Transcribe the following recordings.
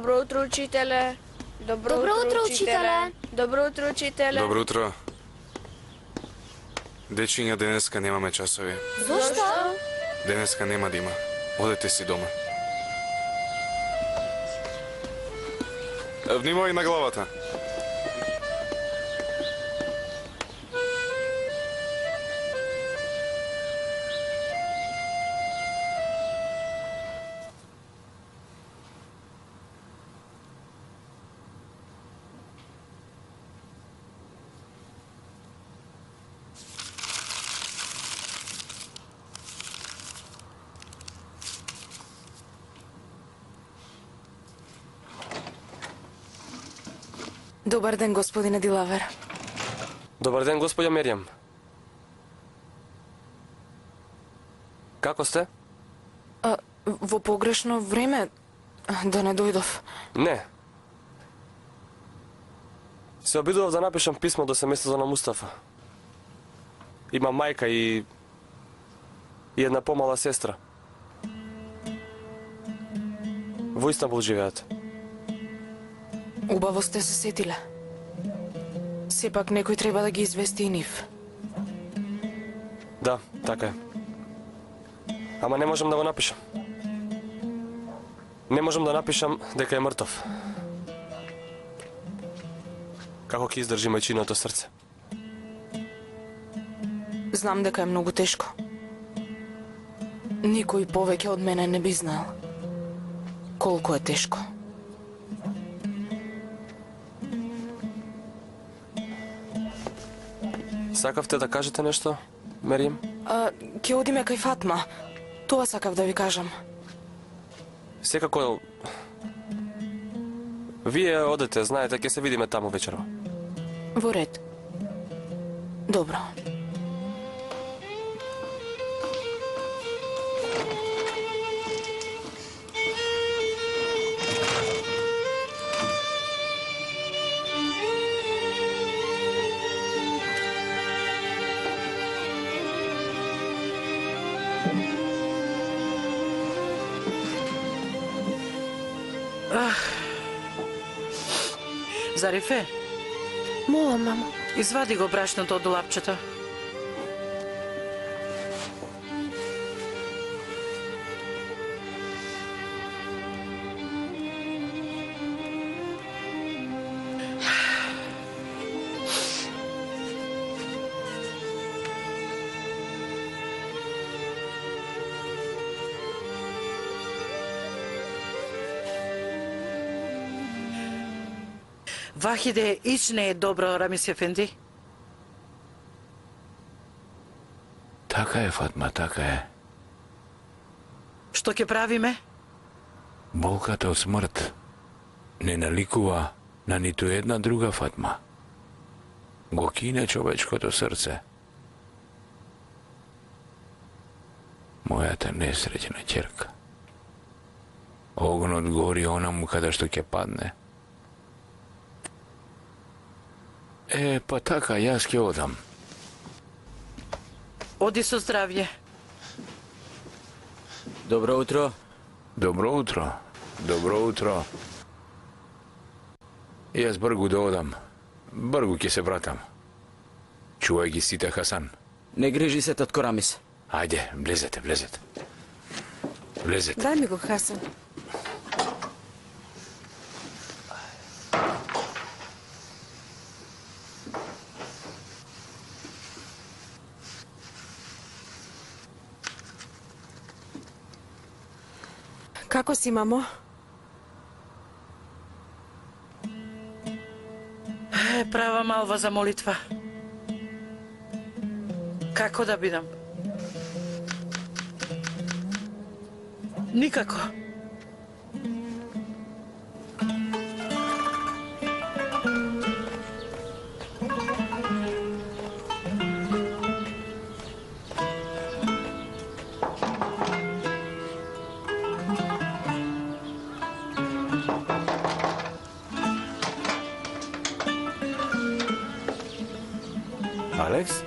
Dobro utro, učitelе. Dobro utro, učitelе. Dobro utro, učitelе. Dobro утро. Дечиња, денеска немаме часови. Зошто? Денеска нема да има. Одете си дома. Внимавај на главата. Добар ден, господине Дилавер. Добар ден, господја Меријам. Како сте? Во погрешно време да не дојдов. Не. Се обидував да напишам писмо до семејството на Мустафа. Има мајка и една помала сестра. Во Истанбул живеат. Убаво сте се сетиле. Сепак некој треба да ги извести и нив. Да, така е. Ама не можам да го напишам. Не можам да напишам дека е мртов. Како ќе издржи мајчиното срце? Знам дека е многу тешко. Никој повеќе од мене не би знал колку е тешко. Сакавте да кажете нешто, Меријам? Ќе одиме кај Фатма. Тоа сакав да ви кажам. Секако... Вие одете, знаете, ќе се видиме таму вечерва. Во ред. Добро. Зарифе, Молам, мамо. извади го брашното од долапчето. Вахиде, ич не е добро, Рамис Ефенди. Така е, Фатма, така е. Што ќе правиме? Болката од смрт не наликува на ниту една друга, Фатма. Го кине човечкото срце. Мојата несреќна ќерка. Огнот гори онаму каде што ќе падне. Па така, јас ќе одам. Оди со здравје. Добро утро. Добро утро. Добро утро. Јас бргу да одам. Бргу ќе се вратам. Чувај ги сите, Хасан. Не грижи се, татко Рамис. Ајде, влезете, влезете. Влезете. Дај ми го, Хасан. Како си, мамо? Права малва за молитва. Како да бидам? Никако. Алекс?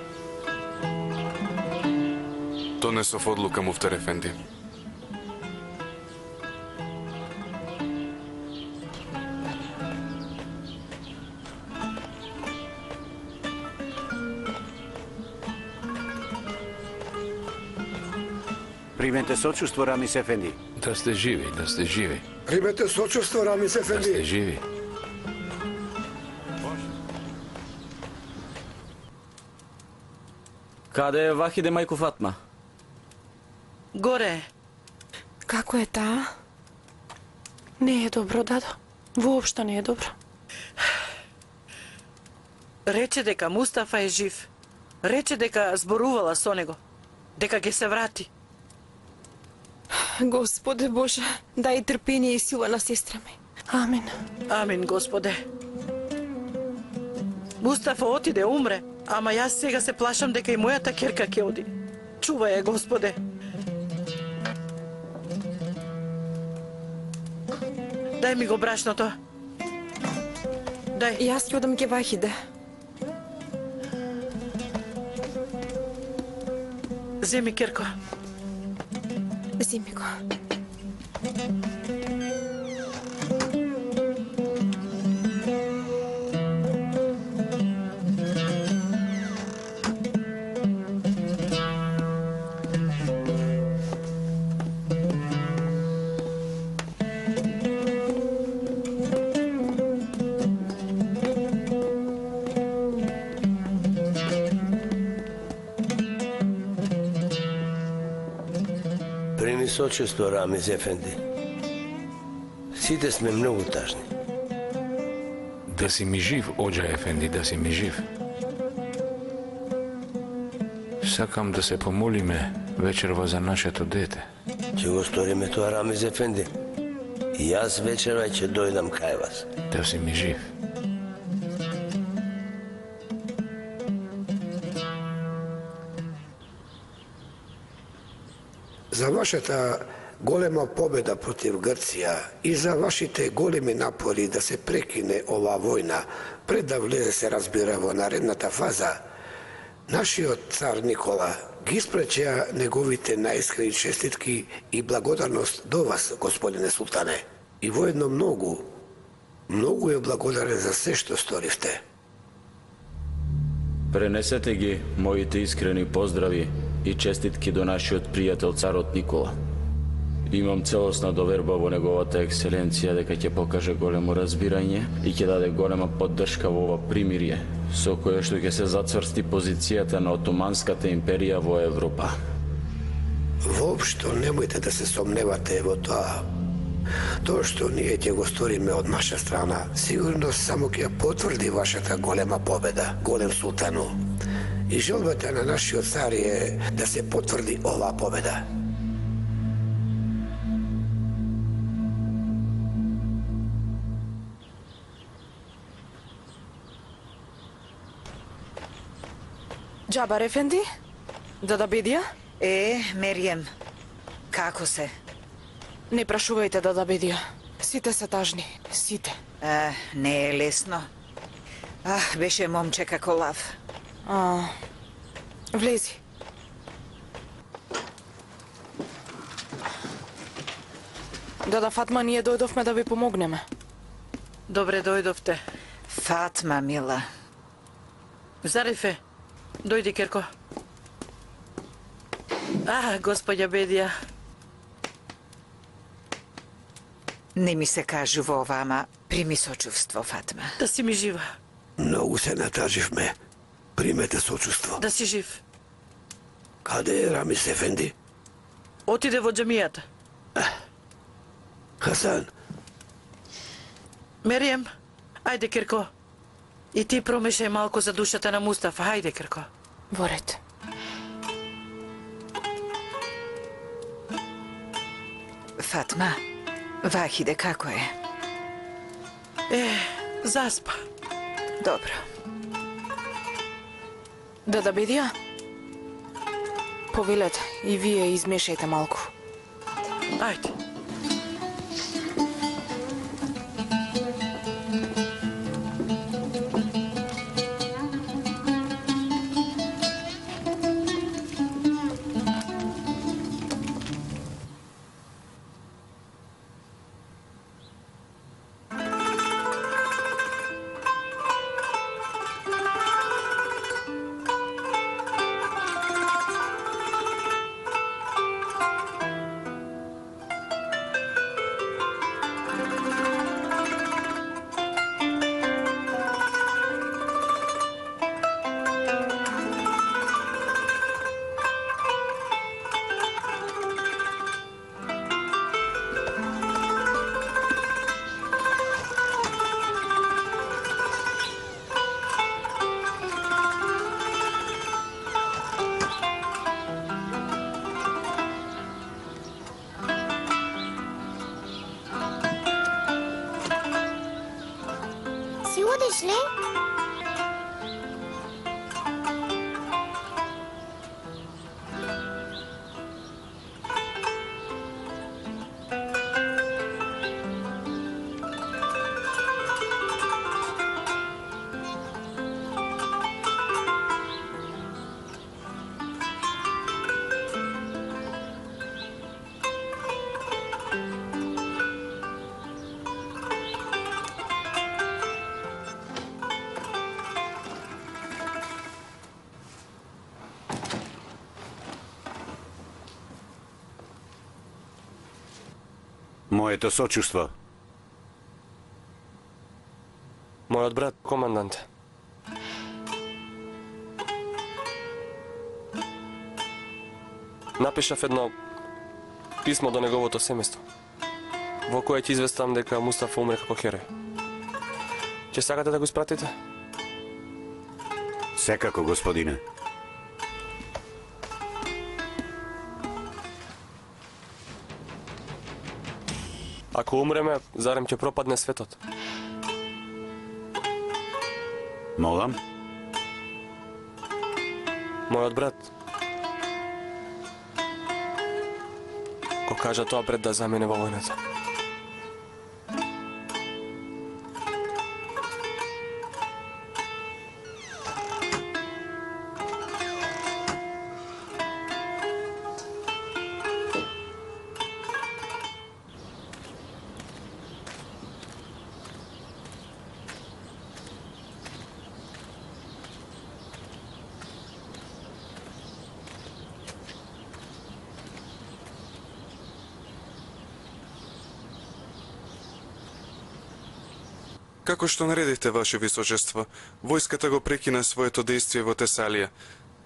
Донесов одлука, Муфтар Ефенди. Примете сочувство, Рамис Ефенди. Da ste živi, da ste živi, Примете сочувство, Рамис da ste Ефенди. živi. Каде е Вахиде, мајко Фатма? Горе. Како е таа? Не е добро, дадо. Воопшто не е добро. Рече дека Мустафа е жив. Рече дека зборувала со него. Дека ќе се врати. Господе Боже, дај трпение и сила на сестра ми. Амин. Амин, Господе. Мустафа отиде, умре. Ама јас сега се плашам дека и мојата керка ќе оди. Чувај ја, Господе. Дај ми го брашното. Дај. Јас ќе одам ке Вахиде. Земи керко. Зими го. Прими сочувство, Рамис Ефенди. Сите сме многу тажни. Da si mi živ, Ođa Efendi, da si mi živ. Сакам да се помолиме вечерва за нашето дете. Ќе го сториме тоа, Рамис Ефенди. И јас вечерва ќе дојдам кај вас. Да си ми жив. За вашата голема победа против Грција и за вашите големи напори да се прекине оваа војна пред да влезе се разбира во наредната фаза, нашиот цар Никола ги испреча неговите најискрени честитки и благодарност до вас, господине султане. И воедно многу е благодарен за се што сторивте. Пренесете ги моите искрени поздрави и честитки до нашиот пријател царот Никола. Имам целосна доверба во неговата екселенција дека ќе покаже големо разбирање и ќе даде голема поддршка во ова примирие, со кое што ќе се зацврсти позицијата на Отоманската империја во Европа. Воопшто немојте да се сомневате во тоа. Тоа што ние ќе го сториме од наша страна, сигурно само ќе потврди вашата голема победа, голем султану. И желбата на нашиот цар е да се потврди оваа победа. Џабар Ефенди? Дада Бедија? Мерием, како се? Не прашувајте, Дада Бедија. Сите се тажни, сите. Не е лесно. Беше момче како лав. Влези. Дада Фатма, ние дојдовме да ви помогнеме. Добре дојдовте. Фатма, мила. Зарифе, дојди, керко. Господја Бедија. Не ми се кажува ова, ама прими сочувство, Фатма. Да си ми жива. Многу се натаживме. Примете сочувство. Да си жив. Каде е Рамис Ефенди? Отиде во џамијата. Хасан. Мерием, ајде, керко. И ти промешај малку за душата на Мустафа. Ајде, керко. Во ред. Фатма, Вахиде како е? Заспа. Добро. Дада Бедија? Повелете, и вие измешајте малку. Ајде. си одиш ли? Моето сочувство. Мојот брат, командант. Напишав едно писмо до неговото семејство, во кое ќе известам дека Мустафа умре како херој. Ќе сакате да го испратите? Секако, господине. Ако умреме, зарем ќе пропадне светот? Молам? Мојот брат го кажа тоа пред да замине во војната. Како што наредите, Ваше Височество, војската го прекина своето действие во Тесалија.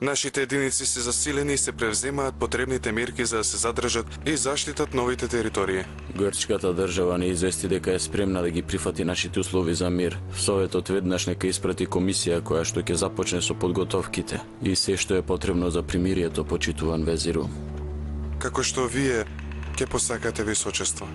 Нашите единици се засилени и се превземаат потребните мерки за да се задржат и заштитат новите територии. Грчката држава не извести дека е спремна да ги прифати нашите услови за мир. Советот веднаш нека испрати комисија која што ќе започне со подготовките и се што е потребно за примирието, почитуван везиру. Како што вие ќе посакате, Височество.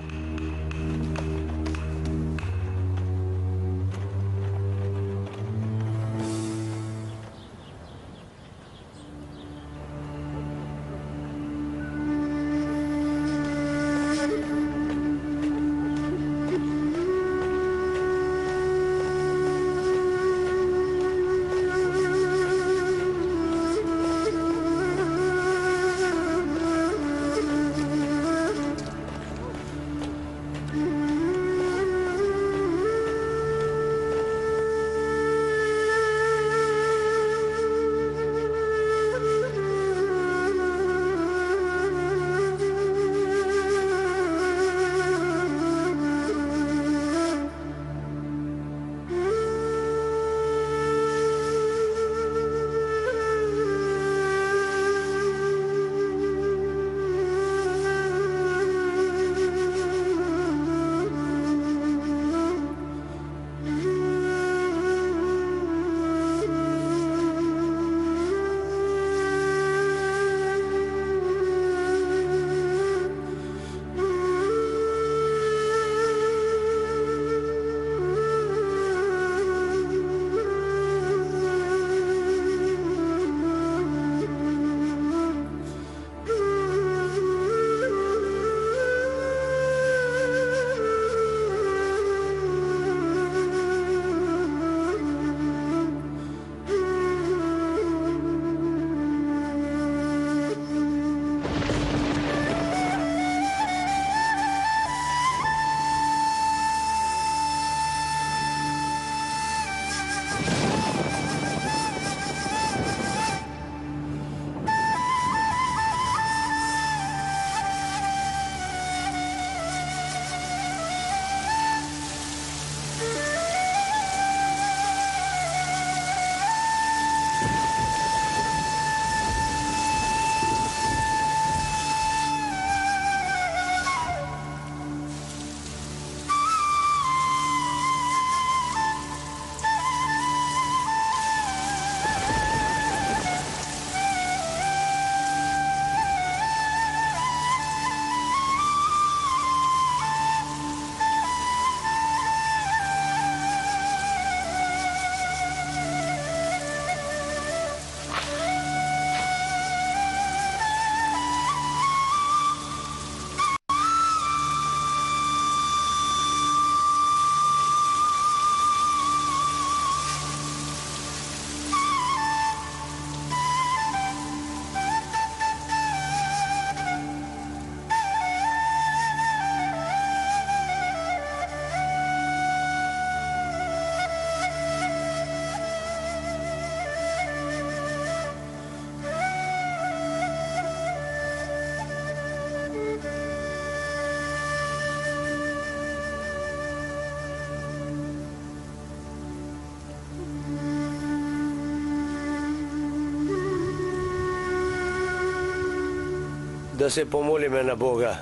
Da se pomolime na Boga.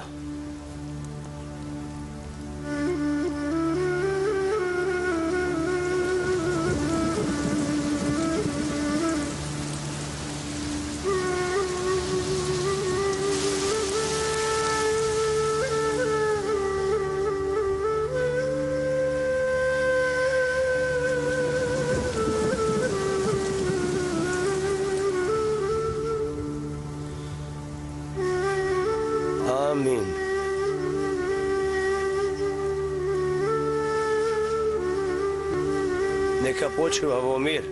Amin. Neka počiva vo mir.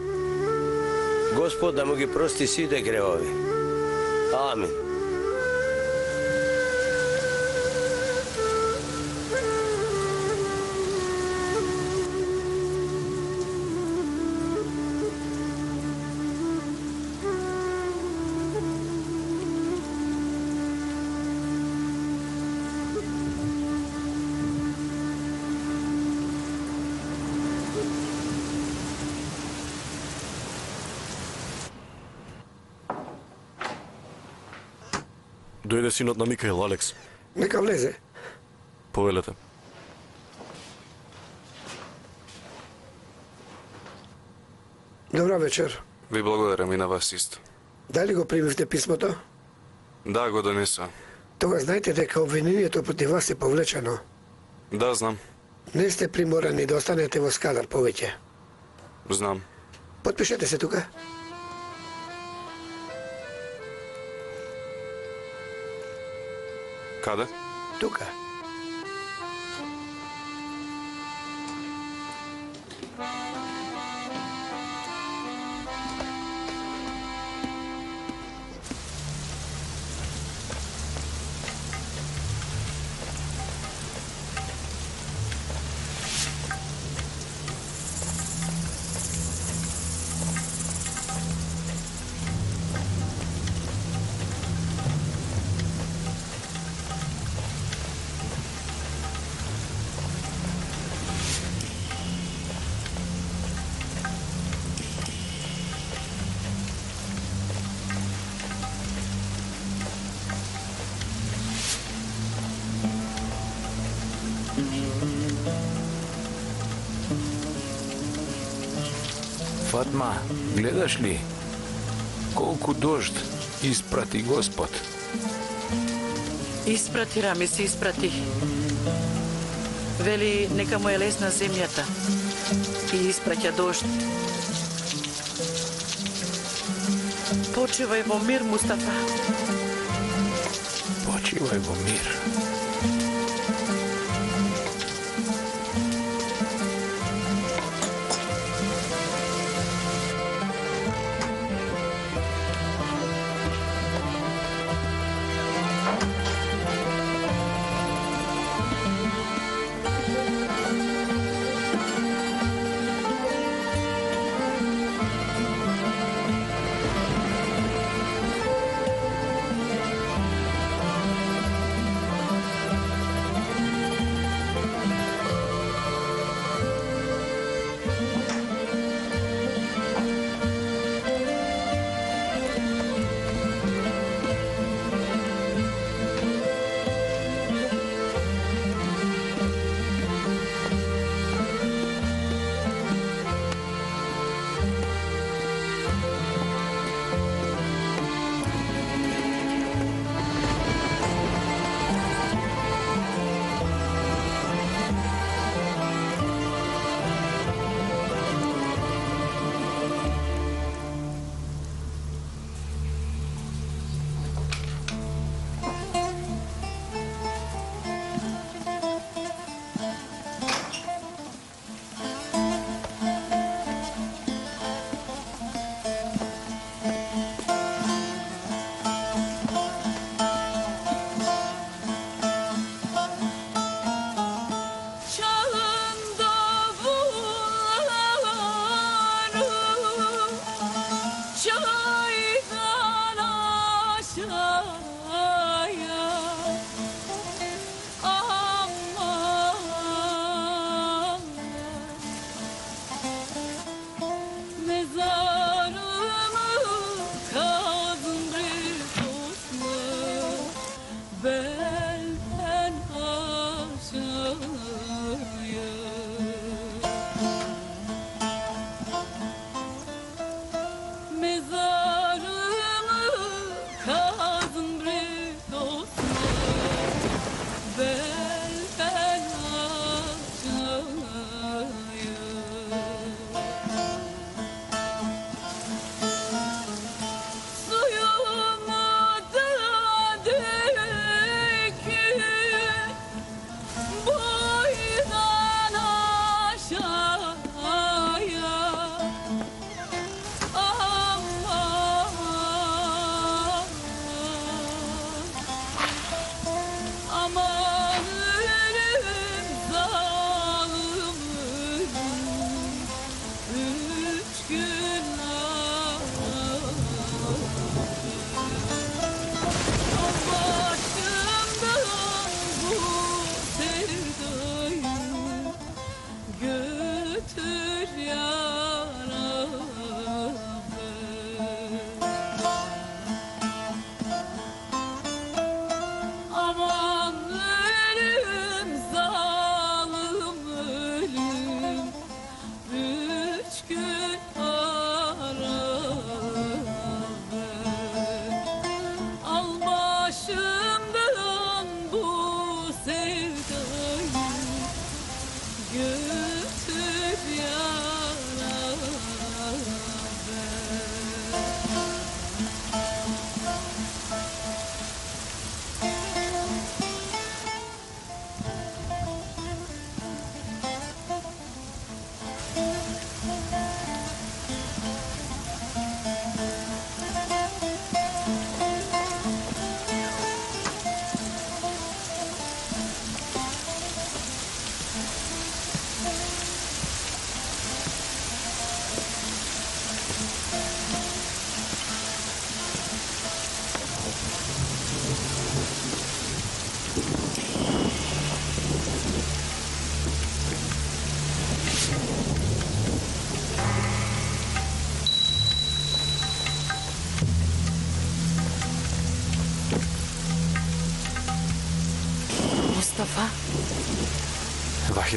Gospod da mu gi prosti side greovi. Amin. Dojde sinot na Mikael, Alex. Neka vleze. Повелете. Dobra večer. Ви благодарам и на вас исто. Дали го примивте писмото? Да, го донеса. Тога знаете дека обвинението против вас е повлечено. Да, знам. Не сте приморани да останете во Скадар повеќе. Знам. Потпишете се тука. Каде? Тука. Fatma, gledaš li? Колку дожд испрати Господ. Испрати, Рамис, испрати. Вели, нека му е лесна земјата. И испраќа дожд. Почивај во мир, Мустафа. Почивај во мир.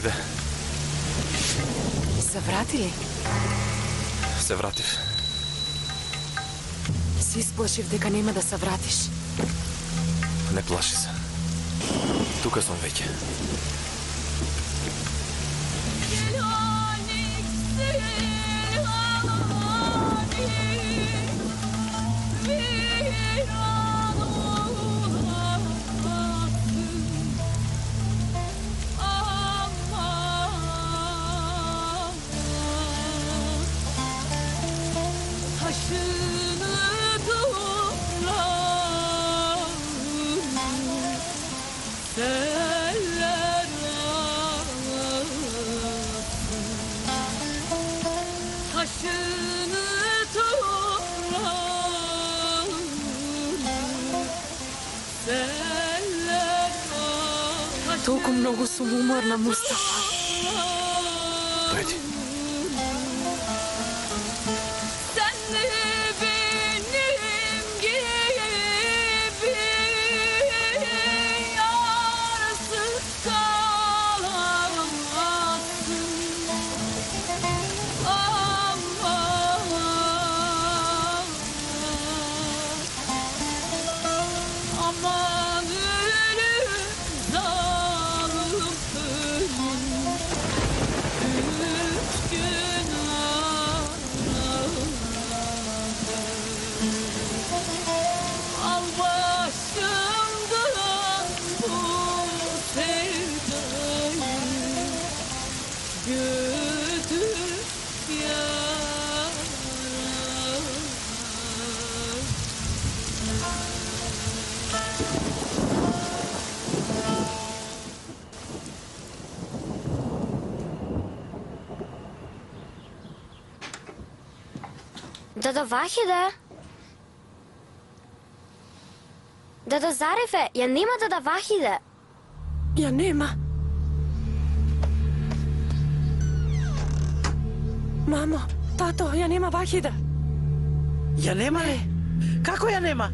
Вахиде, Се врати ли? се вратив. Си исплашив дека нема да се вратиш. Не плаши се. Тука сум веќе. Толку многу сум уморна, Мустафа. Дојди. Дада Вахиде? Дада Зарифе, ја нема Дада Вахиде. Ја нема. Мамо, тато, ја нема Вахиде. Ја нема ли? Како ја нема?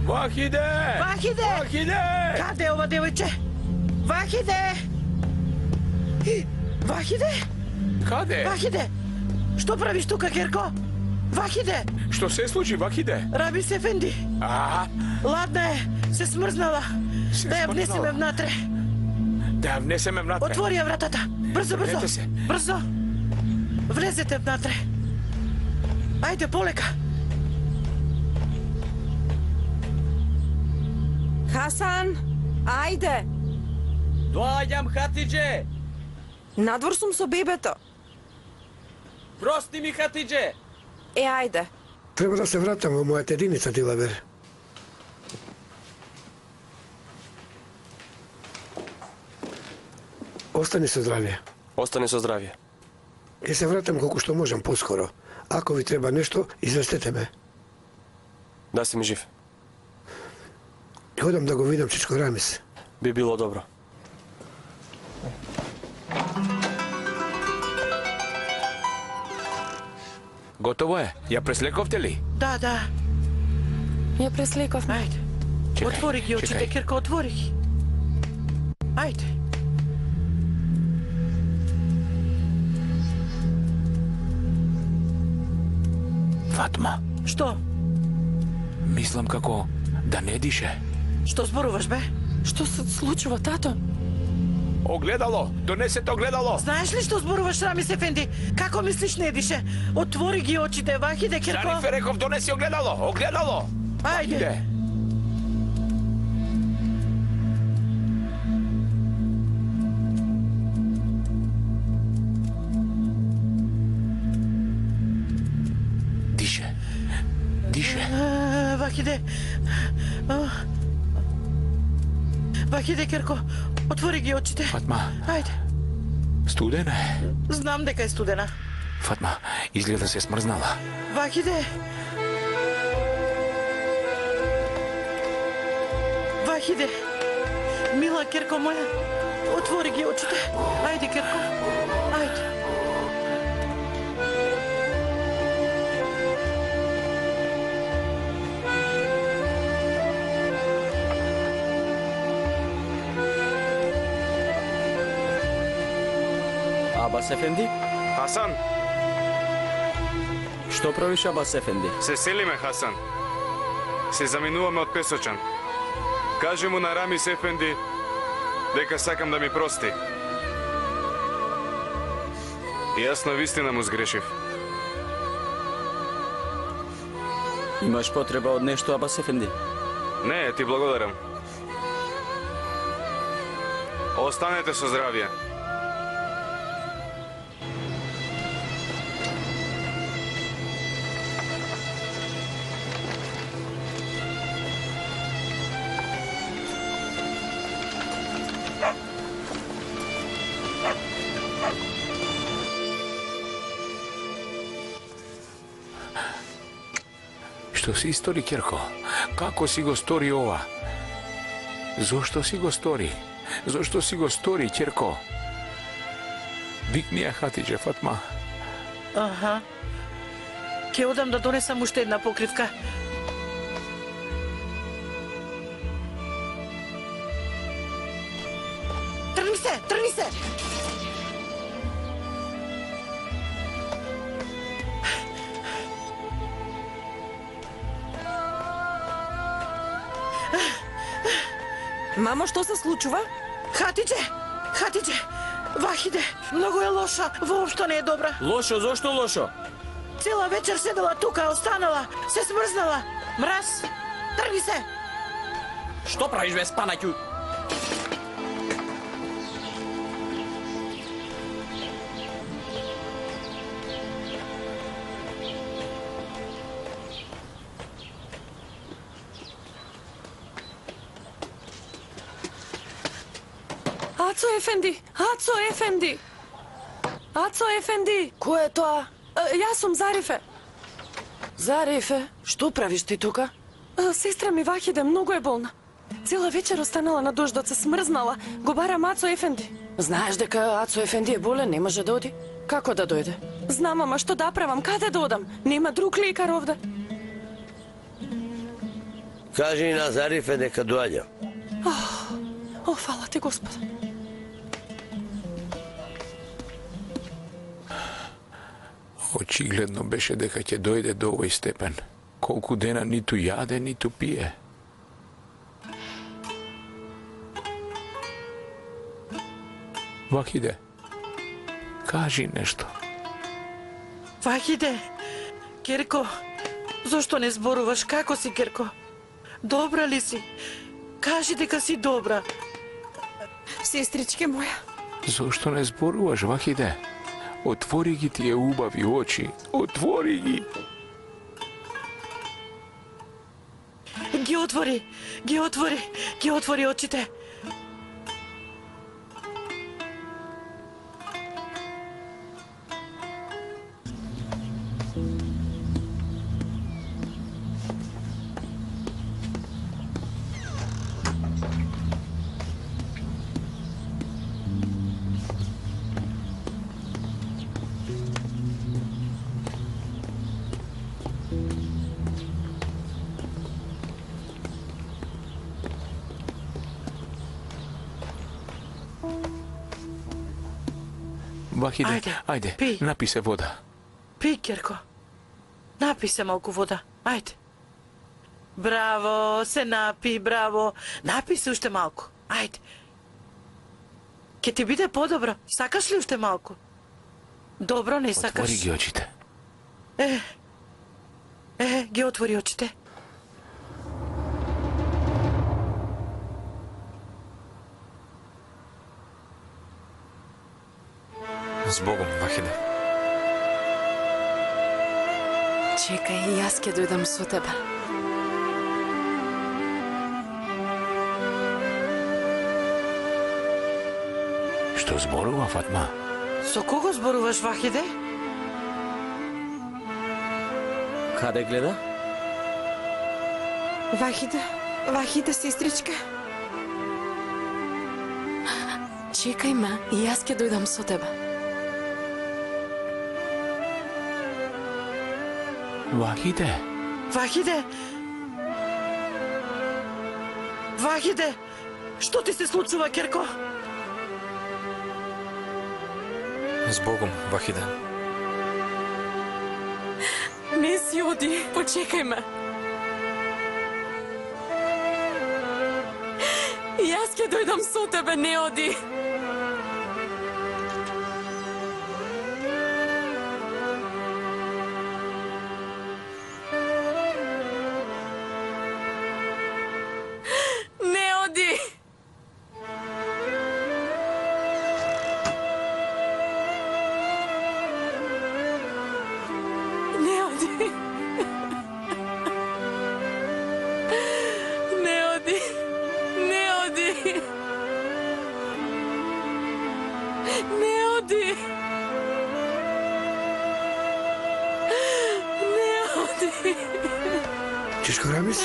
Вахиде! Вахиде! Вахиде! Каде е ова девојче? Вахиде! Вахиде? Каде? Вахиде! Што правиш тука, Керко? Вахиде! Што се случи, Вахиде? Раби се Фенди. Ладна е, се смрзнала. Да ја внесеме внатре. Да ја внесеме внатре? Отвори ја вратата. Брзо, брзо. Влезете се. Брзо. Влезете внатре. Ајде, полека. Хасан, ајде. Доаѓам, Хатидже. Надвор сум со бебето. Прости ми, Хатидже. Ајде. Треба да се вратам во мојата единица, Дилабер. Остани со здравје. Остани со здравје. Ќе се вратам колку што можам поскоро. Ако ви треба нешто, известете ме. Да си ми жив. Ќе одам да го видам Чичко Рамис. Би било добро. Готово е? Ја преслековте ли? Да, да. Ја преслековме. Ајде. Чекај, Отвори ги очите, чекај. Керко, отвори ги. Ајде. Фатма, Што? мислам како да не дише. Што зборуваш, бе? Што се случува, тато? Огледало! Донесете огледало! Знаеш ли што зборуваш, Рамис Ефенди? Како мислиш не дише? Отвори ги очите, Вахиде, Керко. Зарифе реков, донеси огледало! Огледало! Ајде. Иде! Дише. Дише. Вахиде. Вахиде, Керко, отвори ги очите. Фатма, Ајде. студена е. Знам дека е студена. Фатма, изгледа се смрзнала. Вахиде. Вахиде. Мила, Керко моја, отвори ги очите. Ајде, Керко. Ајде. Абас Ефенди? Хасан, Што правиш, Абас Ефенди? се селиме, Хасан. Се заминуваме од Песочан. Кажи му на Рамис Ефенди дека сакам да ми прости. Јас на вистина му сгрешив. Имаш потреба од нешто, Абас Ефенди? Не, ти благодарам. Останете со здравје. Што си стори, Керко? Како си го стори ова? Зошто си го стори? Зошто си го стори, Керко? Викни ја Хатиџе, Фатма. Аха. Ке одам да донесам уште една покривка. Тргни се, тргни се! Мамо, што се случува? Хатиџе! Хатиџе! Вахиде! Многу е лоша, воопшто не е добра. Лошо, зошто лошо? Цела вечер седела тука, останала, се смрзнала. Мраз! Тргни се! Што правиш, бе, спанаќу? Ацо Ефенди! Ацо Ефенди! Ацо Ефенди! Кој е тоа? Јас сум Зарифе. Зарифе, што правиш ти тука? Сестра ми Вахиде многу е болна. Цела вечер останала на дождот, се смрзнала. Го барам Ацо Ефенди. Знаеш дека Ацо Ефенди е болен, не може да оди? Како да дојде? Знам, ама што да правам? Каде да одам? Нема друг лекар овде. Кажи на Зарифе дека доаѓа. О, фала ти, Господе. Очигледно беше дека ќе дојде до овој степен. Колку дена ниту јаде, ниту пие. Вахиде, кажи нешто. Вахиде! Керко, зошто не зборуваш? Како си, Керко? Добра ли си? Кажи дека си добра. Сестричке моја. Зошто не зборуваш, Вахиде? Отвори ги тие убави очи. Отвори ги. Ги отвори, ги отвори, ги отвори очите. Вахиде, ајде, пий. напи се вода. Пи, Керко. Напи се малку вода. Ајде. Браво, се напи, браво. Напи се уште малку. Ајде. Ке ти биде подобро. Сакаш ли уште малку? Добро, не сакаш. Отвори ги очите. Ги отвори очите. Збогом, Вахиде. Чекај, јас ќе дојдам со тебе. Што зборува, Фатма? Со кого зборуваш, Вахиде? Каде гледа? Вахиде, сестричка. Чекај ме, јас ќе дојдам со тебе. Вахиде. Вахиде! Вахиде! Што ти се случува, Керко? Zbogom, Vahide. Ne si odi, počekaj me. Jaz kje dojdem so tebe, ne odi. Ne odi. Ne odi. Ne odi. Ne odi. Ne odi. Ne odi. Čiško Ramis?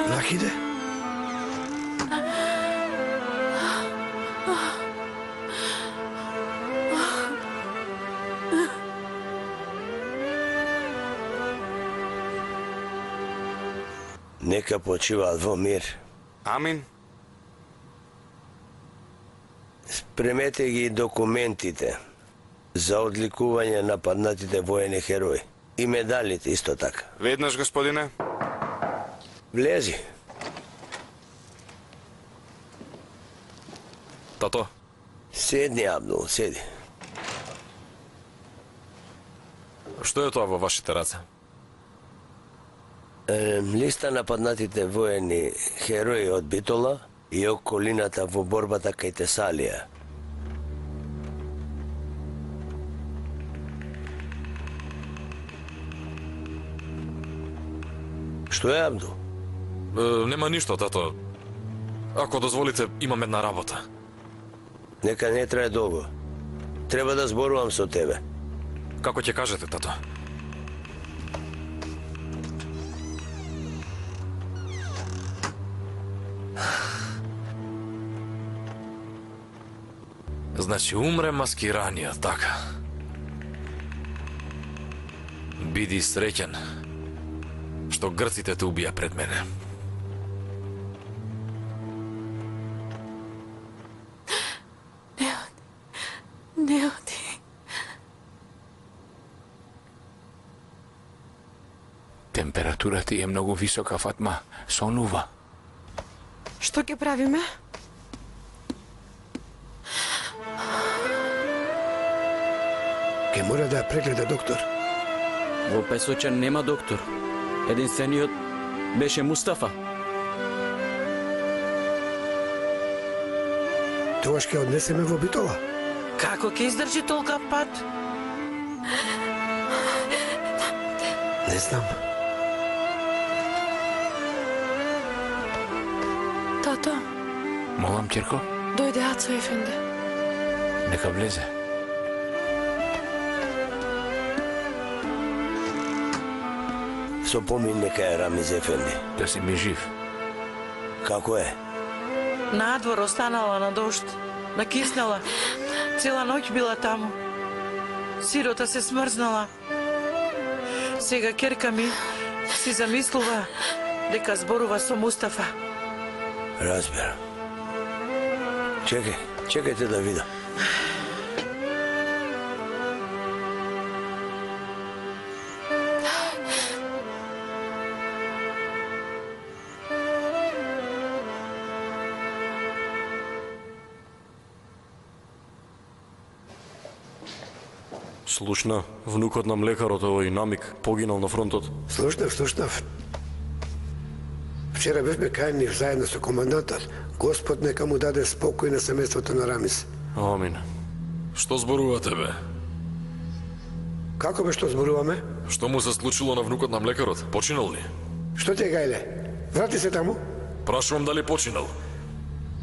Vahide? Neka почива во мир. Амин. Спремете ги документите за одликување на паднатите воени херои и медалите исто така. Веднаш, господине. Влези. Тато. Седни, Абдул, седи. Што е тоа во вашите раце? Листа на паднатите воени херои од Битола и околината во борбата кај Тесалија. Што е, Абду? Нема ништо, тато. Ако дозволите, имам една работа. Нека не трае долго. Треба да зборувам со тебе. Како ќе кажете, тато? Значи умре маскираниот, така. Биди среќен што грците те убија пред мене. Не оди. Температура ти е многу висока, Фатма. Сонува. Што ќе правиме? Ке мора да ја прегледа доктор. Во Песочан нема доктор. Единствениот беше Мустафа. Тогаш ќе однесеме во Битола. Како ќе издржи толкав пат? Не знам. Тато, Молам, ќерко, дојде Ацо Ефенди. нека влезе. Со помин нека е Рамиз Ефенди. Да си ми жив. Како е? Надвор останала на дожд, накиснала. Цела ноќ била таму. Сирота се смрзнала. Сега керка ми си замислува дека зборува со Мустафа. Разбирам. Чекајте да видам. Слушна, внукот на млекарот овој Намик погинал на фронтот. Слушнав. Вчера бевме кајни заедно со командантот. Господ нека му даде спокој на семејството на Рамис. Амин. Што зборувате, бе? Како бе што зборуваме? Што му се случило на внукот на млекарот? Починал ли? Што ти е, Гајле? Врати се таму? Прашувам дали починал.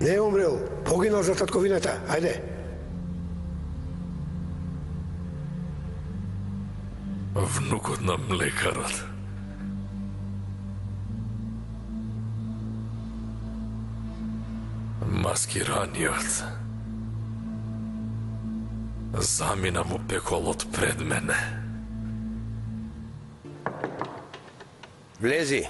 Не е умрел. Погинал за татковината. Ајде. Внукот на млекарот. Маскираниот. Замина во пеколот пред мене. Влези.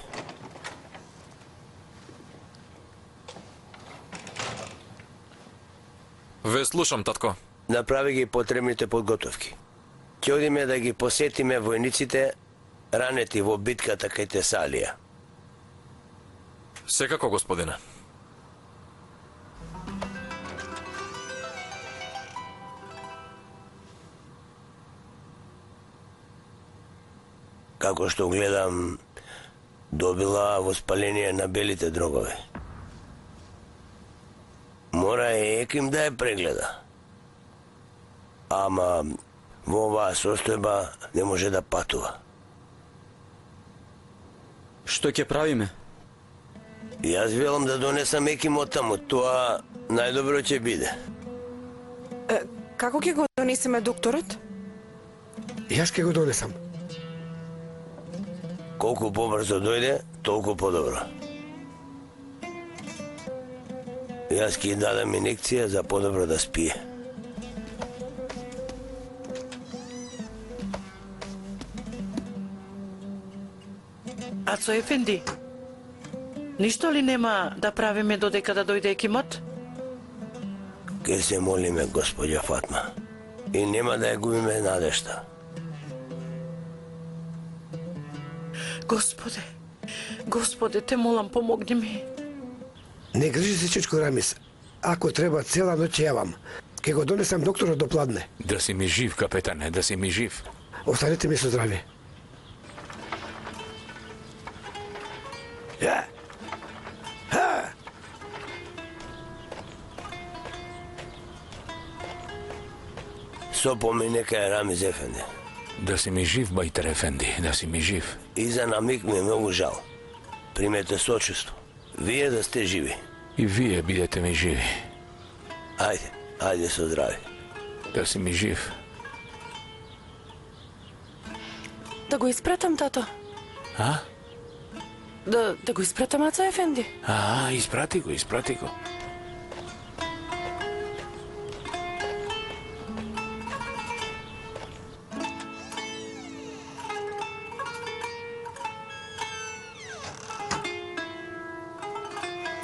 Ве слушам, татко. Направи ги потребните подготовки. Ќе одиме да ги посетиме војниците ранети во битката кај Тесалија. Секако, господине. Како што гледам, добила воспаление на белите дробови. Мора еким да ја прегледа. Ама во оваа состојба не може да патува. Што ќе правиме? Јас велам да донесам еким од таму, тоа најдобро ќе биде. Како ќе го донесеме докторот? Јас ќе го донесам. Колку побрзо дојде, толку подобро. Јас ќе дадам инекција за подобро да спие. Ацо Ефенди, ништо ли нема да правиме додека да дојде екимот? Ке се молиме, господја Фатма. И нема да ја губиме надежта. Господе, Господе, те молам, помогни ми. Не грижи се, чичко Рамис. Ако треба цела ноќ јавам. Ке го донесам докторот до пладне. Да си ми жив, капетане, да си ми жив. Останете ми со здравје. Ја. Ха. Со поминека е Рамиз Ефенди. Да си ми жив, Бајтар Ефенди, да си ми жив. И за намиг ми е многу жал. Примете сочувство. Вие да сте живи. И вие бидете ми живи. Ајде, ајде со здрави. Да си ми жив. Да го испратам, тато. А? Да го испратам, Ацо Ефенди. Испрати го, испрати го.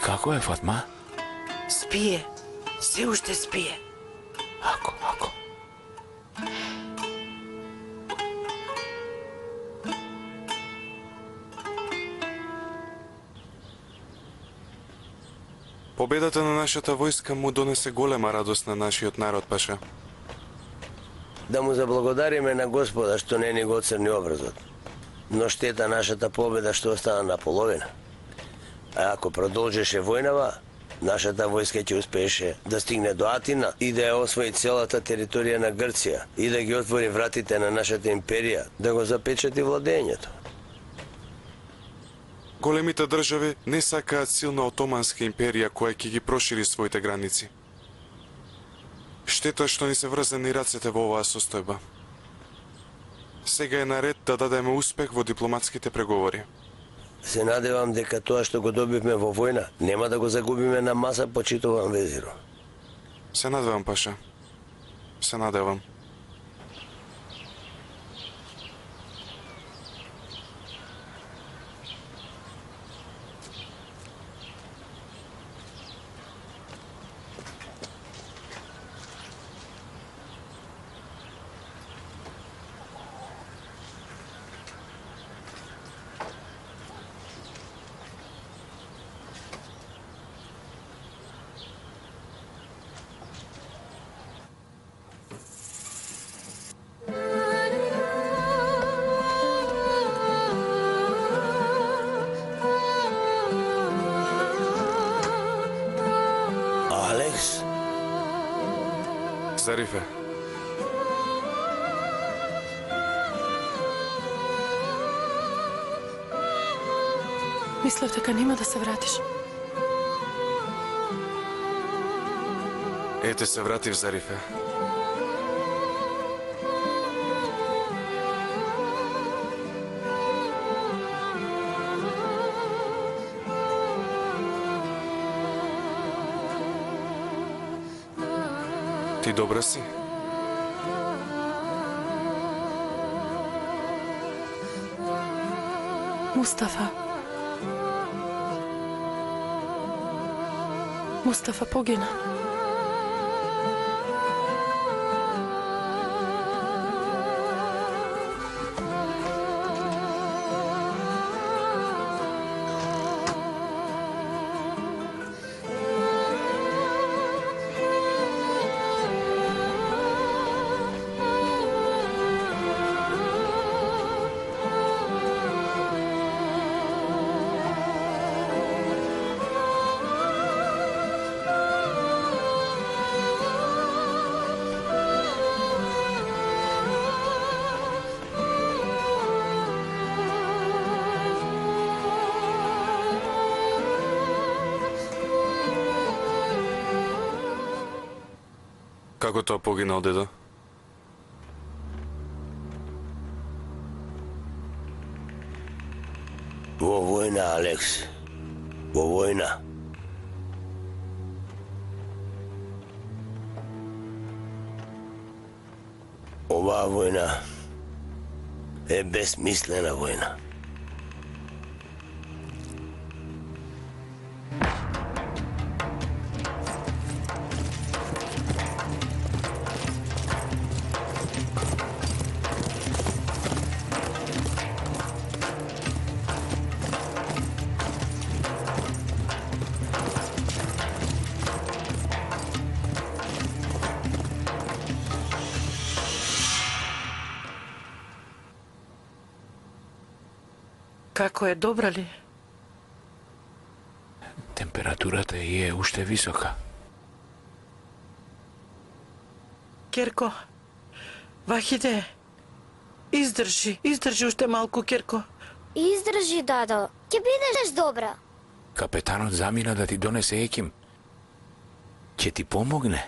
Како е, Фатма? Спие, се уште спие. Ако. Победата на нашата војска му донесе голема радост на нашиот народ, Паша. Да му заблагодариме на Господа што не ни го оцрни образот. Но штета нашата победа што остана на половина. А ако продолжеше војнава, нашата војска ќе успееше да стигне до Атина и да ја освои целата територија на Грција и да ги отвори вратите на нашата империја, да го запечати владењето. Големите држави не сакаат силна отоманска империја која ќе ги прошири своите граници. Штета што ни се врзани рацете во оваа состојба. Сега е наред да дадеме успех во дипломатските преговори. Се надевам дека тоа што го добивме во војна нема да го загубиме на маса почитуван везиро. Се надевам, Паша. Се надевам. Зарифе. Мислев дека нема да се вратиш. Ете се вратив, Зарифе. Ти добра си? Мустафа погина. Како тоа погинал, дедо? Во војна, Алекс. Во војна. Оваа војна е безсмислена војна. Како е, добра ли? Температурата е уште висока. Керко, Вахиде, издржи уште малку, Керко. Издржи, дадо. Ќе бидеш добра. Капетанот замина да ти донесе еким. Ќе ти помогне.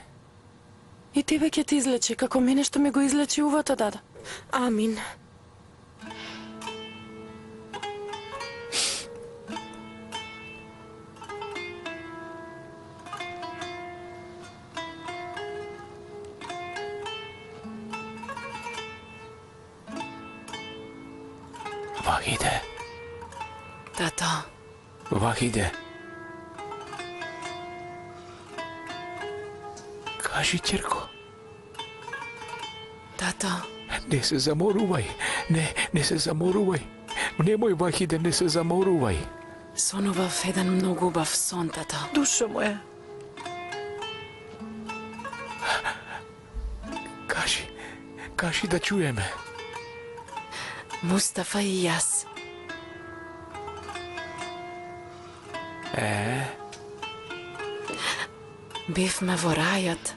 И тебе ќе ти излечи, како мене што ми го излечи увата, дадо. Амин. Вахиде. Тато. Вахиде. Кажи, ќерко. Тато. Не се заморувај. Не се заморувај. Немој, Вахиде, не се заморувај. Сонував еден многу убав сон, тато. Душа моја. Кажи да чуеме. Мустафа и јас. Бевме во рајот.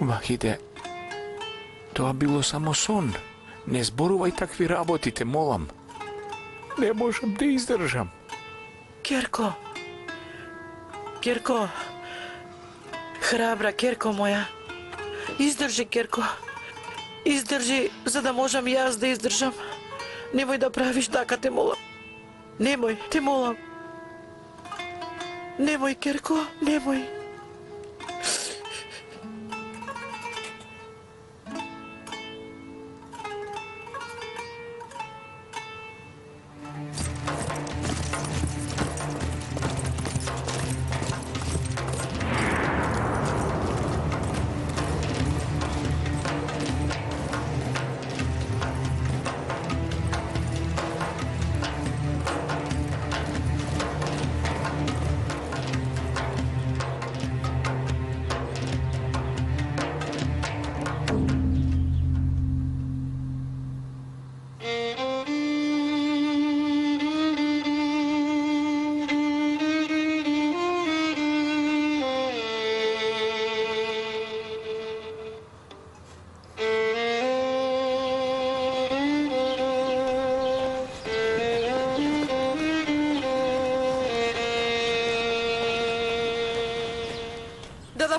Вахиде, тоа било само сон. Не зборувај такви работи, те молам. Не можам да издржам. Керко. Керко. Храбра, Керко моја. Издржи, Керко. Издржи, за да можам јас да издржам. Немој да правиш така, те молам. Немој, те молам. Немој, Керко, немој.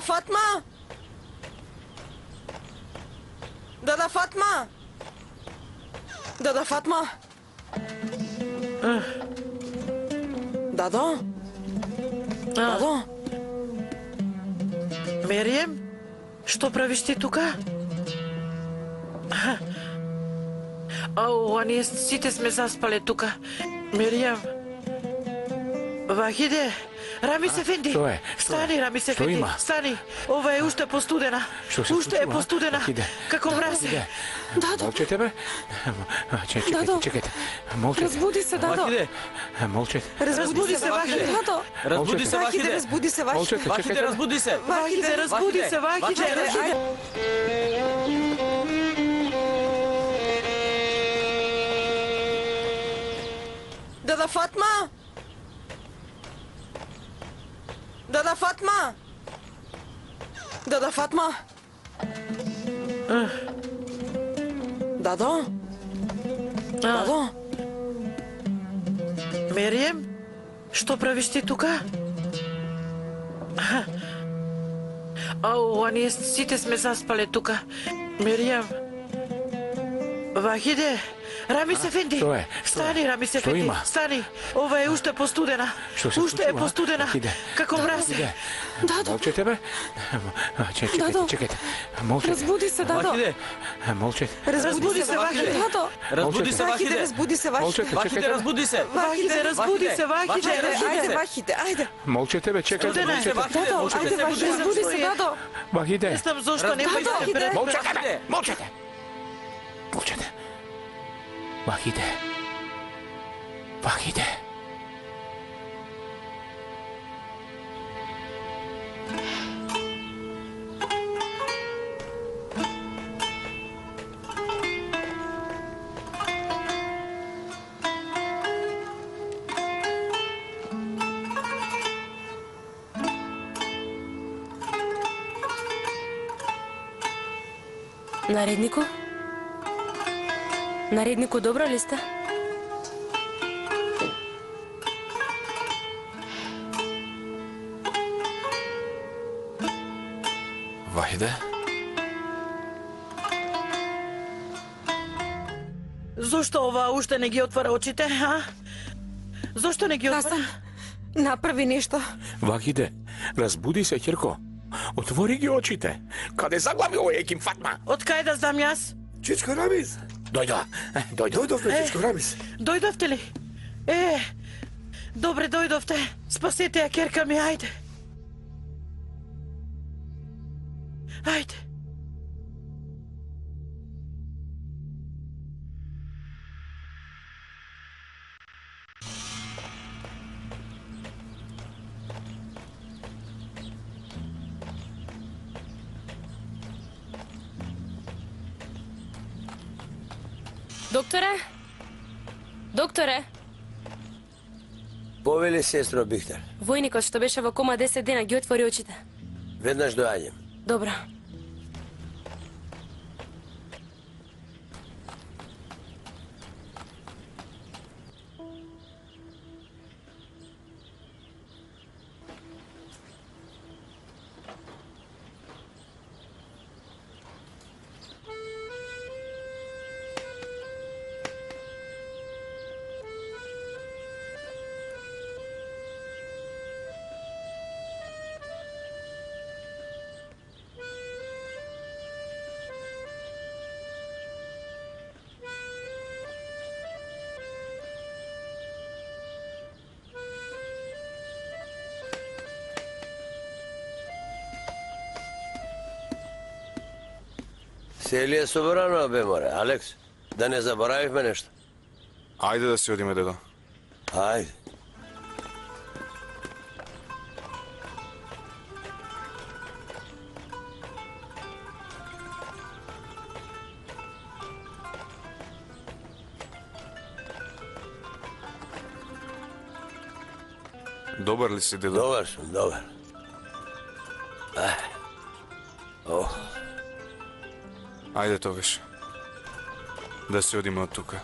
Дада Фатма! Дада Фатма! Дада Фатма! Дадо? Дадо? Мерием, што правиш ти тука? Ау, а ние сите сме заспале тука. Мерием. Вахиде, Рамис Ефенди. Што е? Стани, Рамис Ефенди. има? Стани. Ова е уште постудена. Што се Уште е случува? постудена. Вахиде. Како мразе. Вахиде. Дадо. Молчете, бе. Дадо. Чекайте. Молчете. Разбуди се, Дадо. Вахиде, Молчете. Разбуди се, Вахиде. Дадо. разбуди се, Вахиде, Вахиде. разбуди се, Вахиде. Молчете, Вахиде, чекайте. разбуди се. Вахиде, разбуди се, Вахиде. Вахиде. Дада Фатма! Дада Фатма! Дада Фатма! Дадо? Дадо? Мерием, што правиш ти тука? Ау, а ние сите сме заспале тука. Мерием. Вахиде, Рамис Ефенди. Што е? Стани, Рамис Ефенди. има? Стани. Ова е уште постудена. Што се Уште е случува, а? постудена. Вахиде. Како мразе. Дадо, Молчете, бе. Дадо. Чекайте. Молчете. разбуди се, Дадо. Вахиде, Молчете. Разбуди се, Вахиде. Дадо, разбуди се, Вахиде, Вахиде. разбуди се, Вахиде. Молчете, Вахиде, чекайте. разбуди се. Вахиде, разбуди се, Вахиде. Ајде, разбуди се. Вахиде, ајде. Молчете, бе, чекайте. Студена е. Молчете. Дадо, ајде, Вахиде, разбуди се, Дадо. Вахиде. Не знам зошто не Дадо, појдете пред. Молчете, бе. Молчете. Молчете. Вахиде. Вахиде. Нареднику? Нареднику, добро ли сте? Вахиде? Зошто ова уште не ги отвара очите, а? Зошто не ги отвара? Хасан, направи нешто. Вахиде, разбуди се, ќерко. Отвори ги очите. Каде заглави овој еким Фатма? Од кај да знам јас? Чичко Рамис, Дојдо. дојдовме, Чичко Рамис. Дојдовте ли? Добре, дојдовте. Спасете ја, керка ми, ајде. Ајде. Докторе? Докторе? Повели, сестро Бихтер. Војникот што беше во кома 10 дена ги отвори очите. Веднаш доаѓам. Добро. Се ли е собрано, бе, море? Алекс, да не заборавивме нешто. Ајде да си одиме, дедо. Ајде. Добар ли си, дедо? Добар сум, добар. Ајде тогаш. Да си одиме од тука.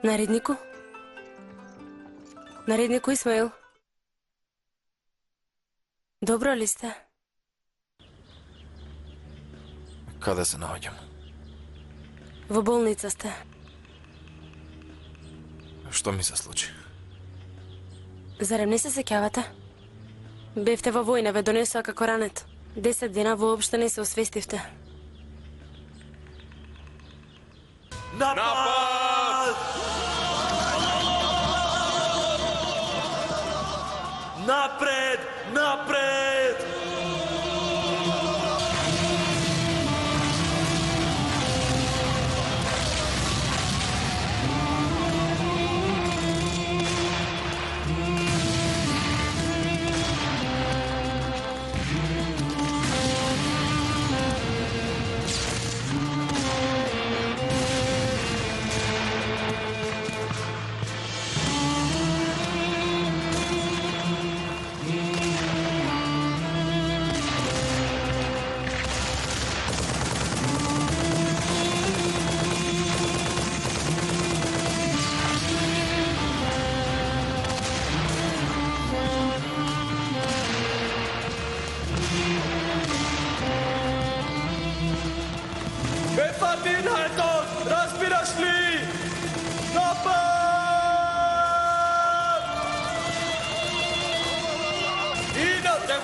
Нареднику? Нареднику Исмаил? Добро ли сте? Каде се наоѓам? Во болница сте. Што ми се случи? Зарем не се сеќавате? Бевте во војна, ве донесоа како ранет. 10 дена воопште не се освестивте. Напад! Напред! Напред!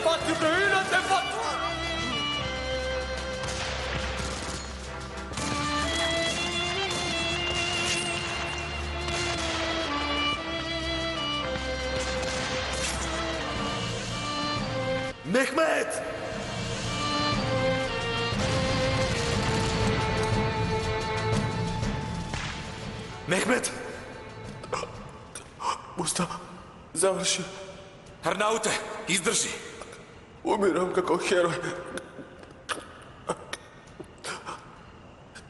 фати, бреината фати! Мехмет! Мехмет! Мустафа, заврши. Арнауте, издржи. Умирам како херој.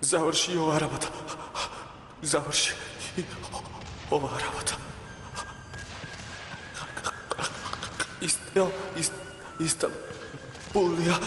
Заврши ова работа. Заврши ова работа. Истанбулија.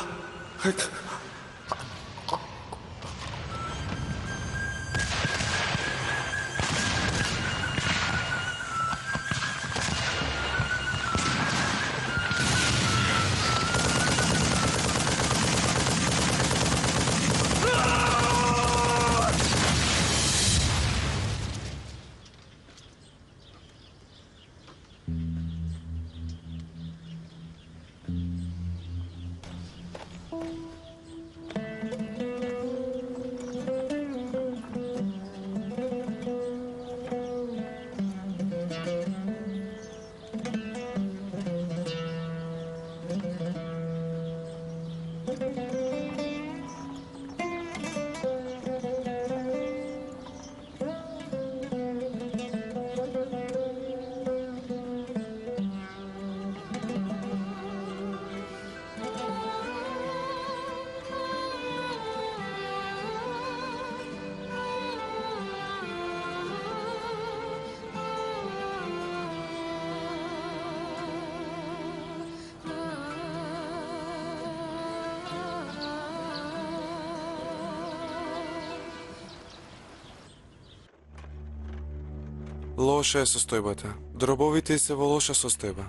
Лоша е состојбата. Дробовите се во лоша состојба.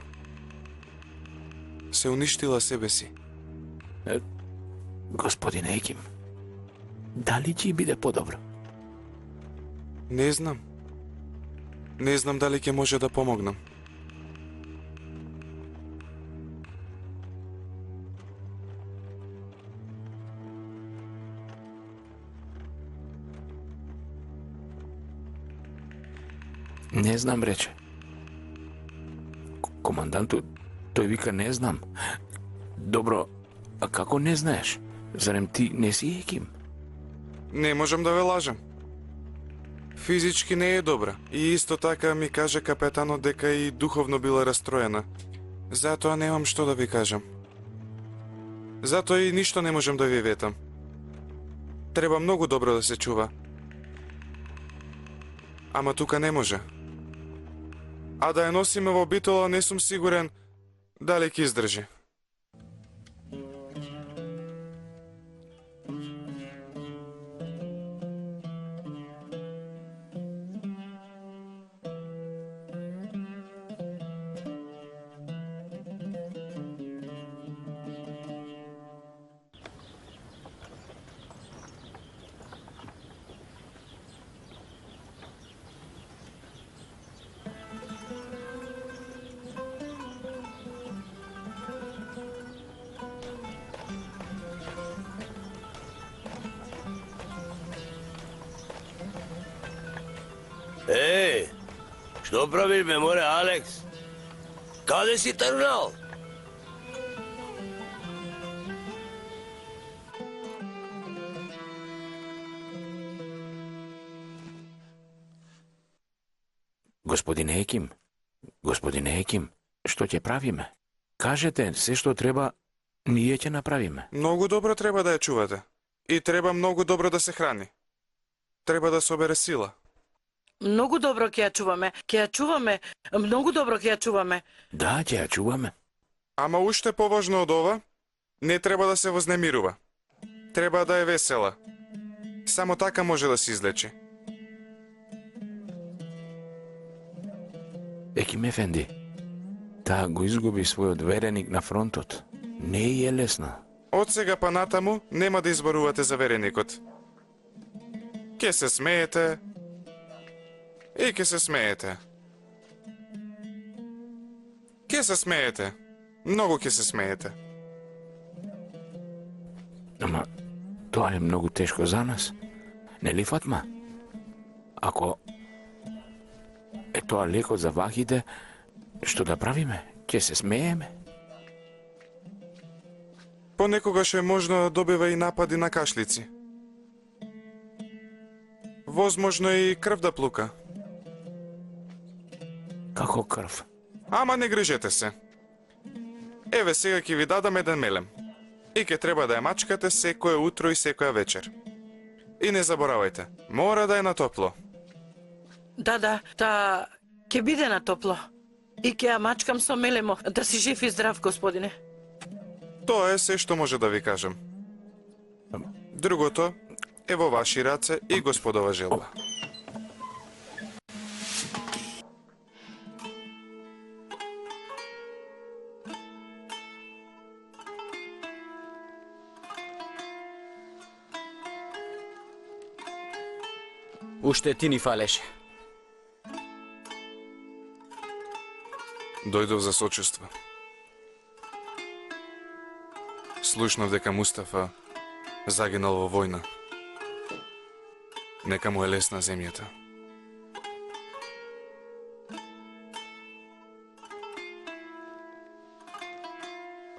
Се уништила себе си. Господин Еким, дали ќе биде подобро? Не знам. Не знам дали ќе може да помогнам. Не знам, рече. Команданту, тој вика не знам. Добро, а како не знаеш? Зарем ти не си Еким? Не можам да ве лажам. Физички не е добра. И исто така ми каже капетанот дека и духовно била растроена. Затоа немам што да ви кажам. Затоа и ништо не можам да ви ветам. Треба многу добро да се чува. Ама тука не може. А да ја носиме во битола не сум сигурен дали ќе издржи. Ей, што правиш бе, море, Алекс? Каде си тргнал? Господине Еким, што ќе правиме? Кажете, се што треба, ние ќе направиме. Многу добро треба да ја чувате. И треба многу добро да се храни. Треба да собере сила. Многу добро ќе ја чуваме, многу добро ќе ја чуваме. Да, ќе ја чуваме. Ама уште поважно од ова, не треба да се вознемирува. Треба да е весела. Само така може да се излечи. Еким Ефенди, таа го изгуби својот вереник на фронтот. Не е лесно. Од сега па натаму нема да изборувате за вереникот. Ке се смеете и ке се смеете. Ке се смеете Многу ќе се смеете. Ама, тоа е многу тешко за нас. Нели, Фатма? Ако е тоа леко за вахите, што да правиме? Ќе се смееме? Понекогаш е можно да добива и напади на кашлици. Возможно и крв да плука. Како крв? Ама не грижете се. Еве сега ќе ви дадам еден мелем. И ќе треба да ја мачкате секое утро и секоја вечер. И не заборавајте, мора да е на топло. Да, та ќе биде на топло. И ќе ја мачкам со мелемо. Да си жив и здрав, господине. Тоа е се што може да ви кажам. Другото е во ваши раце и господова желба. Уште ти ни фалеше. Дојдов за сочувство. Слушнав дека Мустафа загинал во војна. Нека му е лесна земјата.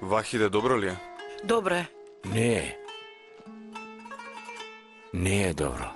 Вахиде добро ли е? Добро е. Не е. Не е добро.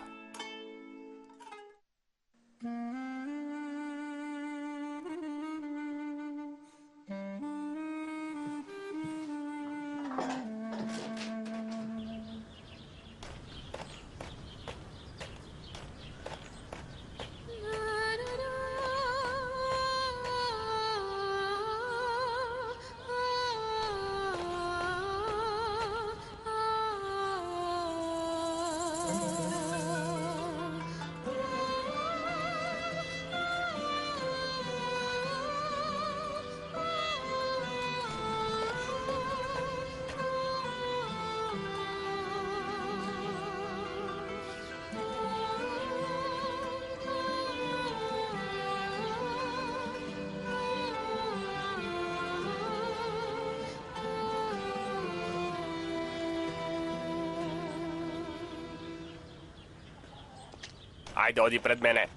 Ајде, оди пред мене.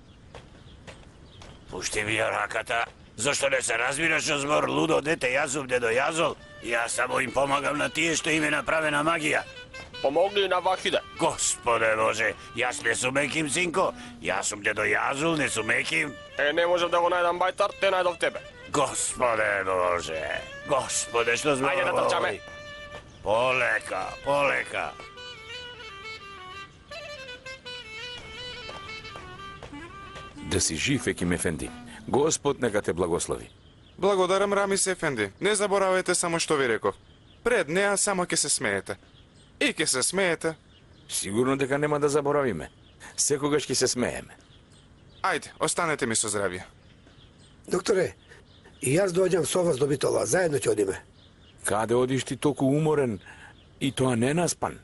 Пушти ми ја раката. Зошто не се разбираш од збор лудо дете јазов дедо јазол? Јас само им помагам на тие што им е направена магија. Помогни на Вахиде. Господе Боже, јас не сум Еким, синко. Јас сум дедо јазол, не сум Еким. Не можам да го најдам бајтар, те најдов тебе. Господе Боже, Господе, што збор? Ајде да трчаме. Полека, полека. Да си жив, Еким Ефенди. Господ нека те благослови. Благодарам, Рамис Ефенди. Не заборавајте само што ви реков. Пред неа само ќе се смеете. И ќе се смеете. Сигурно дека нема да заборавиме. Секогаш ќе се смееме. Ајде, останете ми со здравје. Докторе, и јас доаѓам со вас до Битола. Заедно ќе одиме. Каде одиш ти толку уморен и тоа не наспан?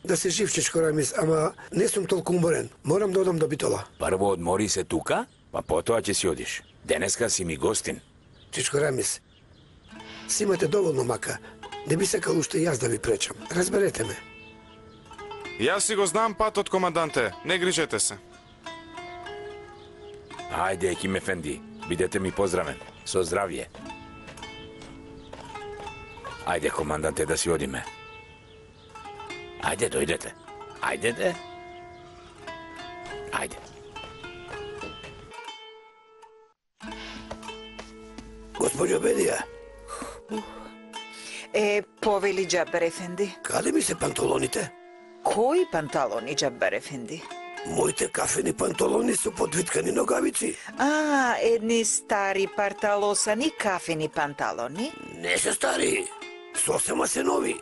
Да се жив, чичко Рамис, ама не сум толку уморен. Морам да одам до Битола. Прво одмори се тука, па потоа ќе си одиш. Денеска си ми гостин. Чичко Рамис, си имате доволно мака. Не би сакал уште јас да ви пречам. Разберете ме. Јас си го знам патот, команданте. Не грижете се. Ајде, Еким Ефенди, бидете ми поздравен. Со здравје. Ајде, команданте, да си одиме. Ајде, дојдете. Ајдете. Ајде. Госпоđo Bedija. Повели Џабер Ефенди. Каде ми се панталоните? Кои панталони, Џабер Ефенди? Моите кафени панталони су подвиткани ногавици. Едни стари парталосани кафени панталони? Не се стари. Сосема се нови.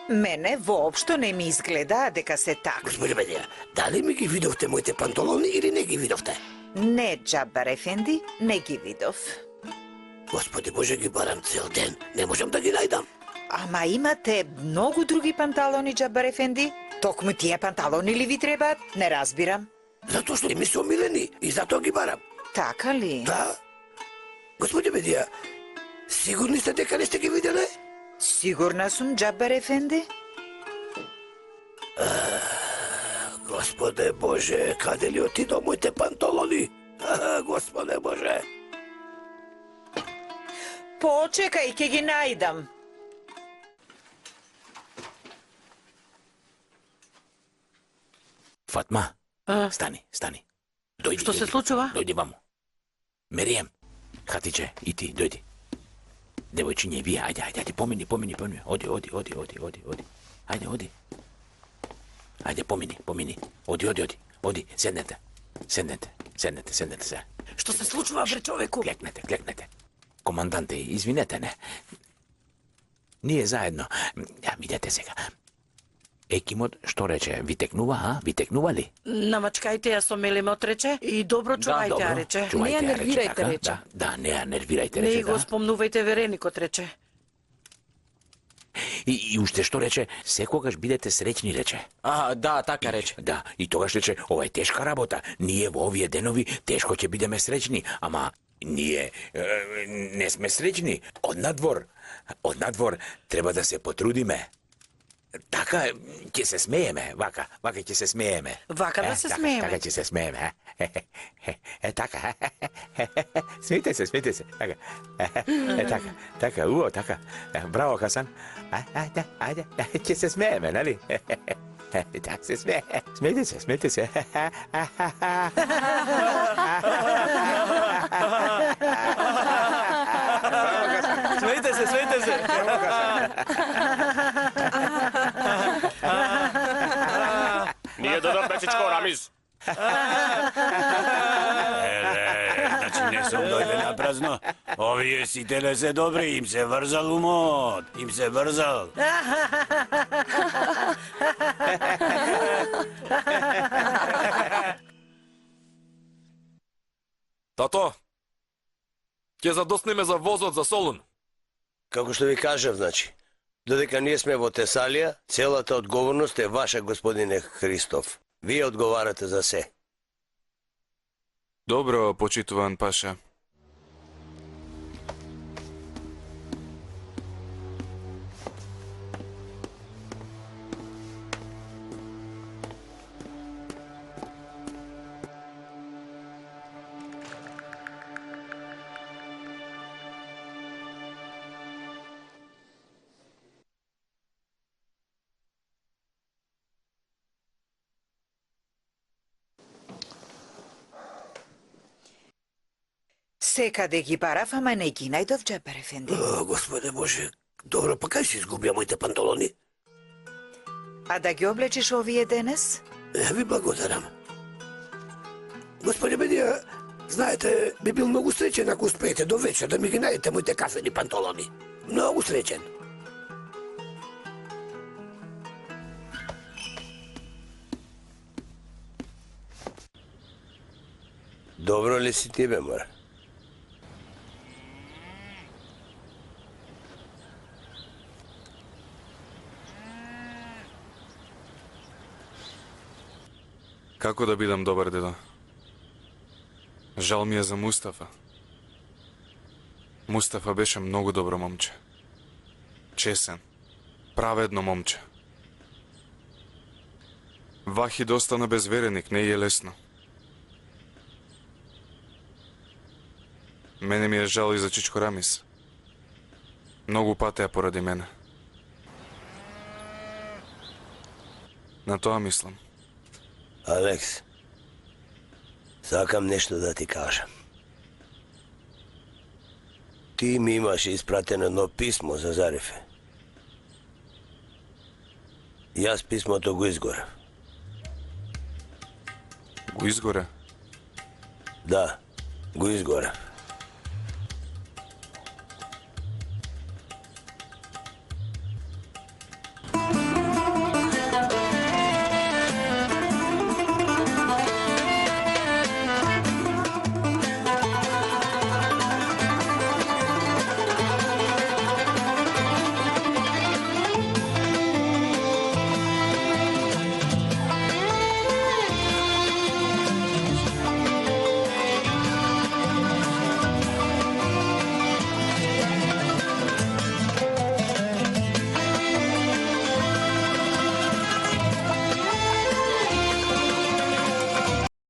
Мене воопшто не ми изгледа дека се така. Господи Бедија, дали ми ги видовте моите панталони или не ги видовте? Не, Џабер Ефенди, не ги видов. Господи Боже, ги барам цел ден. Не можам да ги најдам. Ама имате многу други панталони, Џабер Ефенди? Токму тие панталони ли ви требаат? Не разбирам. Затоа што ми се омилени и затоа ги барам. Така ли? Да. Господи Бедија, Сигурни сте дека не сте ги виделе? Сигурна сум, Джабар ефенди. Господе Боже, каде ли отидо моите панталони? Господе Боже. Почекај, ќе ги најдам. Фатма, стани, стани. Дојди. Што се случува? Дојди ваму. Мерием, Хатиче, и ти, дојди. Девојчиње, вие, ајде, помини. Оди. Ајде, оди. Ајде, помини. Оди, седнете се. Што се случува, бре, човеку? Клекнете. Команданте, извинете не. Ние заедно. Видете сега. Екимот што рече? Ви текнува, Ви текнува ли? Намачкајте ја со мелемот рече и добро чувајте ја рече. Не ја нервирајте рече. Да, не ја нервирајте рече. Не го спомнувајте вереникот рече. И уште што рече? Секогаш бидете среќни рече. Да, така рече. Да, и тогаш рече, ова е тешка работа. Ние во овие денови тешко ќе бидеме среќни, ама ние не сме среќни. Однадвор треба да се потрудиме. Така ќе се смееме, вака ќе се смееме. Вака да се смееме. Така ќе се смееме. Така. Смејте се. Така, уо, така. Браво, Хасан. Ајде, ќе се смееме, нали? Так се смее. Смејте се. Смејте се. Nije dodatna Čičko, Ramiz. Значи не сум дојде на празно. Овие сителе се добри, им се врзал умот. Тато, ќе задоснеме за возот за Солун. Како што ви кажав, значи, додека ние сме во Тесалија, целата одговорност е ваша, господине Христов. Вие одговарате за се. Добро, почитуван паша. Секаде ги барав, ама не ги најдов, Джабар ефенди. Господе Боже, добро, па кај си изгубија моите панталони? А да ги облечеш овие денес? Ви благодарам. Господи Бедија, знаете, би бил многу среќен ако успеете до вечер да ми ги најдете моите кафени панталони. Многу среќен. Добро ли си ти, бе, мора? Како да бидам добар, дедо? Жал ми е за Мустафа. Мустафа беше многу добро момче. Чесен, праведно момче. Вахид остана без вереник, не е лесно. Мене ми е жал и за Чичко Рамис. Многу патеа поради мене. На тоа мислам. Алекс, сакам нешто да ти кажам. Ти ми имаш испратено едно писмо за Зарифе. Јас писмото го изгорев. Го изгоре? Да, го изгорев.